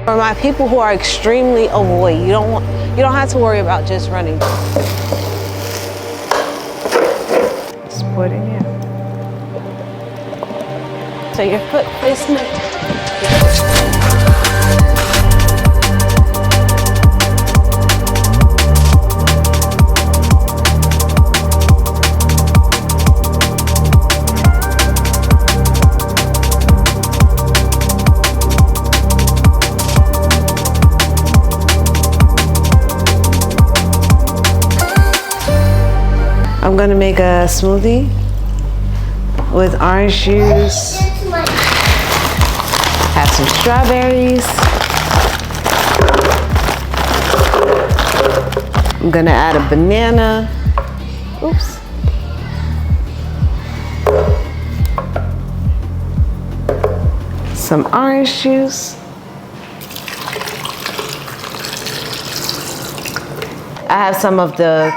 For my people who are extremely overweight, you don't have to worry about just running. Just put it in. So your foot placement. I'm gonna make a smoothie with orange juice. Have some strawberries. I'm gonna add a banana. Oops. Some orange juice. I have some of the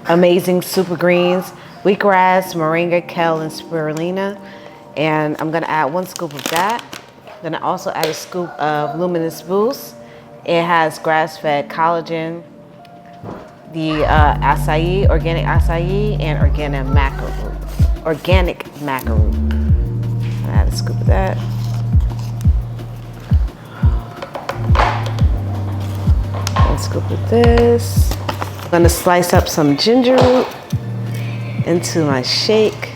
amazing super greens, wheatgrass, moringa, kale, and spirulina. And I'm gonna add 1 scoop of that. Then I also add a scoop of Luminous Boost. It has grass-fed collagen, the acai, organic acai, and organic maca root. Organic maca root. I add a scoop of that. One scoop of this. I'm gonna slice up some ginger root into my shake.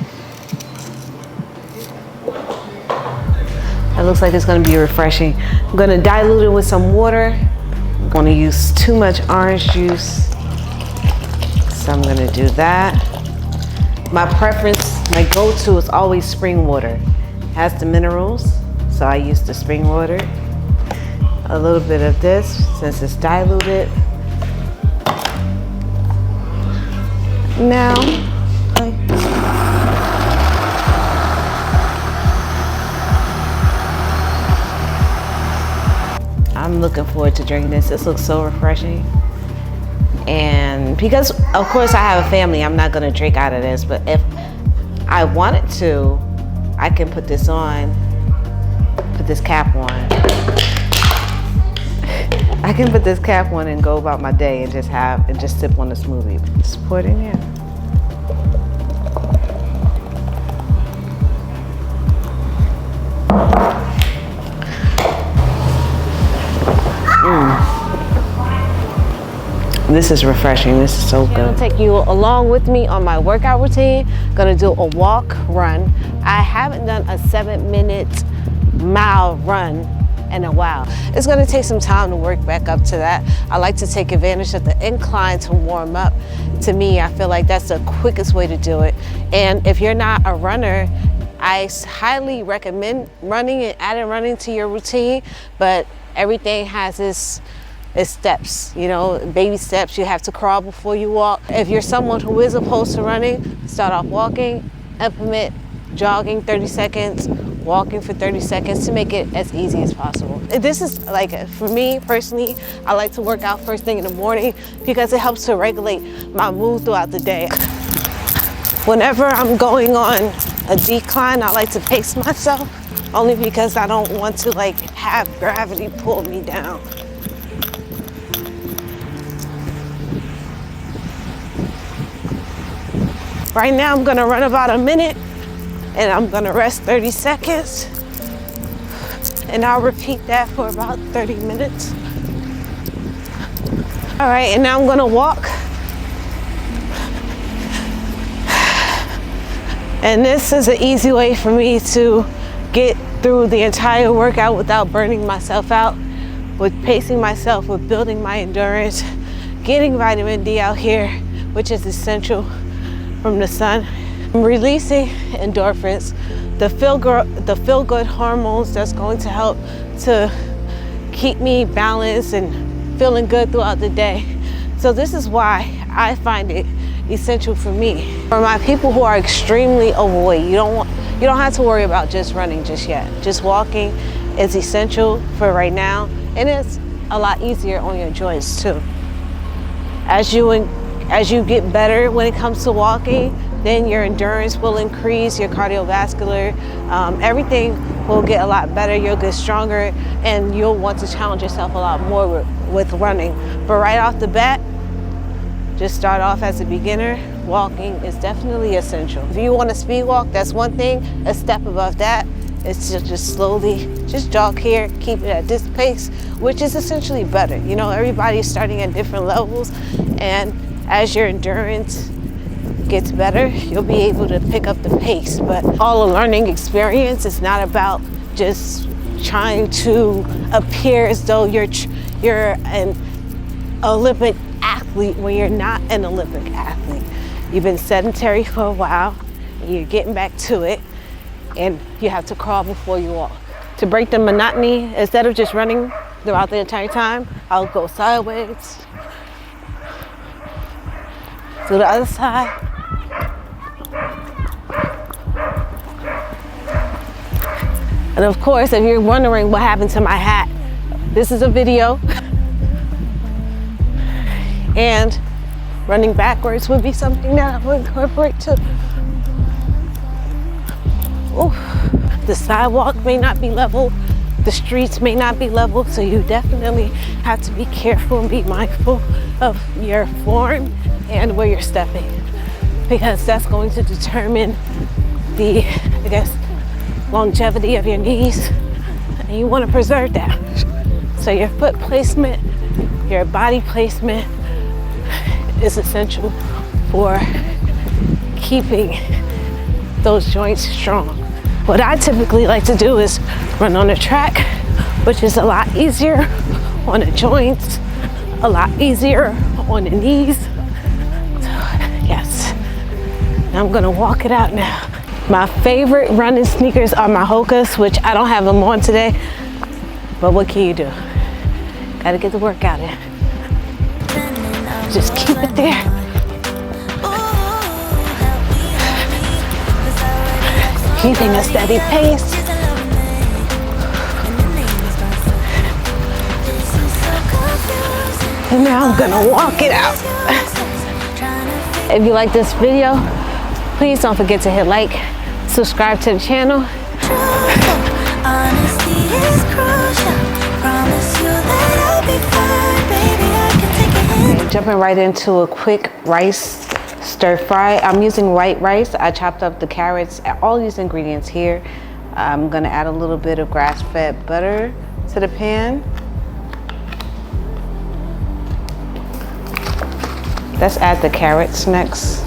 That looks like it's gonna be refreshing. I'm gonna dilute it with some water. I'm gonna use too much orange juice, so I'm gonna do that. My preference, my go-to is always spring water. It has the minerals, so I use the spring water. A little bit of this, since it's diluted. Now, I'm looking forward to drinking this. This looks so refreshing. And because, of course, I have a family, I'm not gonna drink out of this, but if I wanted to, I can put this on, put this cap on. I can put this cap on and go about my day and just sip on the smoothie. Just pour it in here. This is refreshing. This is so good. I'm gonna take you along with me on my workout routine. Gonna do a walk, run. I haven't done a 7-minute mile run in a while. It's gonna take some time to work back up to that. I like to take advantage of the incline to warm up. To me, I feel like that's the quickest way to do it. And if you're not a runner, I highly recommend running and adding running to your routine, but everything has its steps, you know, baby steps. You have to crawl before you walk. If you're someone who is opposed to running, start off walking, implement jogging 30 seconds, walking for 30 seconds to make it as easy as possible. This is like, for me personally, I like to work out first thing in the morning because it helps to regulate my mood throughout the day. Whenever I'm going on a decline, I like to pace myself, only because I don't want to like have gravity pull me down. Right now I'm gonna run about a minute and I'm gonna rest 30 seconds. And I'll repeat that for about 30 minutes. All right, and now I'm gonna walk. And this is an easy way for me to get through the entire workout without burning myself out, with pacing myself, with building my endurance, getting vitamin D out here, which is essential from the sun. I'm releasing endorphins, the feel-good hormones that's going to help to keep me balanced and feeling good throughout the day. So this is why I find it essential for me. For my people who are extremely overweight, you don't have to worry about just running just yet. Just walking is essential for right now, and it's a lot easier on your joints too. As you get better when it comes to walking, then your endurance will increase, your cardiovascular, everything will get a lot better, you'll get stronger, and you'll want to challenge yourself a lot more with running. But right off the bat, just start off as a beginner. Walking is definitely essential. If you want to speed walk, that's one thing. A step above that is to just slowly just jog here, keep it at this pace, which is essentially better. You know, everybody's starting at different levels, and as your endurance gets better, you'll be able to pick up the pace. But all a learning experience is not about just trying to appear as though you're an Olympic athlete when you're not an Olympic athlete. You've been sedentary for a while, and you're getting back to it, and you have to crawl before you walk. To break the monotony, instead of just running throughout the entire time, I'll go sideways to the other side. And of course, if you're wondering what happened to my hat, this is a video. And running backwards would be something that I would incorporate too. Ooh, the sidewalk may not be level, the streets may not be level, so you definitely have to be careful and be mindful of your form and where you're stepping, because that's going to determine the, I guess, longevity of your knees, and you want to preserve that. So your foot placement, your body placement is essential for keeping those joints strong. What I typically like to do is run on the track, which is a lot easier on the joints, a lot easier on the knees. So yes, I'm gonna walk it out now. My favorite running sneakers are my Hokas, which I don't have them on today, but what can you do? Gotta get the workout in. Just keep it there. Keeping a steady pace. And now I'm gonna walk it out. If you like this video, please don't forget to hit like, subscribe to the channel. Jumping right into a quick rice stir fry. I'm using white rice. I chopped up the carrots, all these ingredients here. I'm gonna add a little bit of grass-fed butter to the pan. Let's add the carrots next.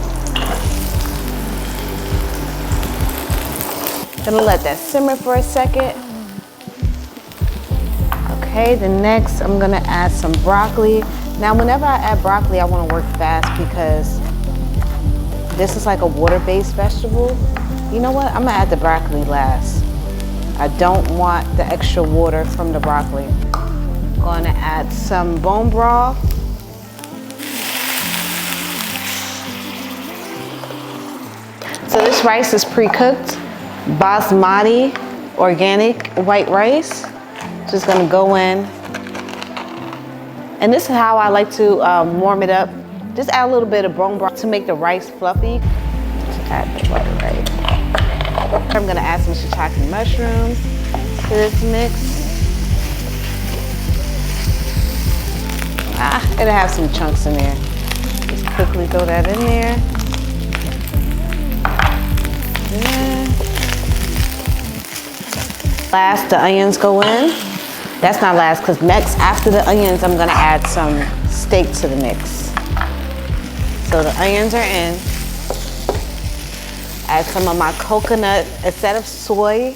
Gonna let that simmer for a second. Okay, then next I'm gonna add some broccoli. Now, whenever I add broccoli, I wanna work fast because this is like a water-based vegetable. You know what? I'm gonna add the broccoli last. I don't want the extra water from the broccoli. I'm gonna add some bone broth. So this rice is pre-cooked, basmati, organic white rice. Just gonna go in. And this is how I like to warm it up. Just add a little bit of bone broth to make the rice fluffy. Just add the butter right. I'm gonna add some shiitake mushrooms to this mix. It'll have some chunks in there. Just quickly throw that in there. And last, the onions go in. That's not last, because next, after the onions, I'm gonna add some steak to the mix. So the onions are in. Add some of my coconut, instead of soy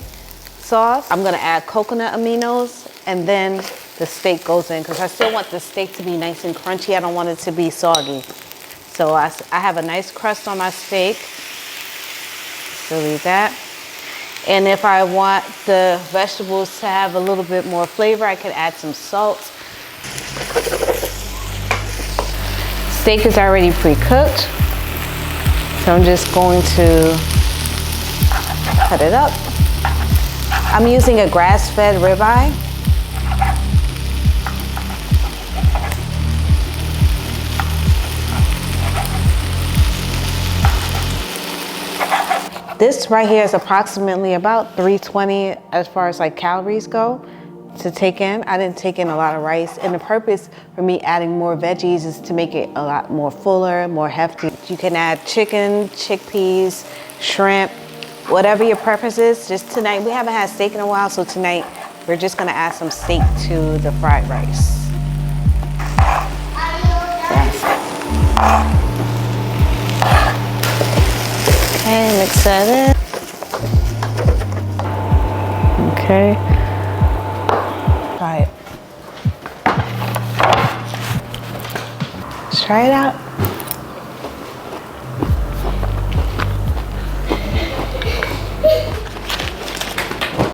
sauce, I'm gonna add coconut aminos, and then the steak goes in, because I still want the steak to be nice and crunchy. I don't want it to be soggy. So I have a nice crust on my steak. So leave that. And if I want the vegetables to have a little bit more flavor, I can add some salt. Steak is already pre-cooked, so I'm just going to cut it up. I'm using a grass-fed ribeye. This right here is approximately about 320 as far as like calories go to take in. I didn't take in a lot of rice, and the purpose for me adding more veggies is to make it a lot more fuller, more hefty. You can add chicken, chickpeas, shrimp, whatever your preference is. Just tonight, we haven't had steak in a while, so tonight we're just gonna add some steak to the fried rice. Okay, mix that in. Okay. Try it. Let's try it out.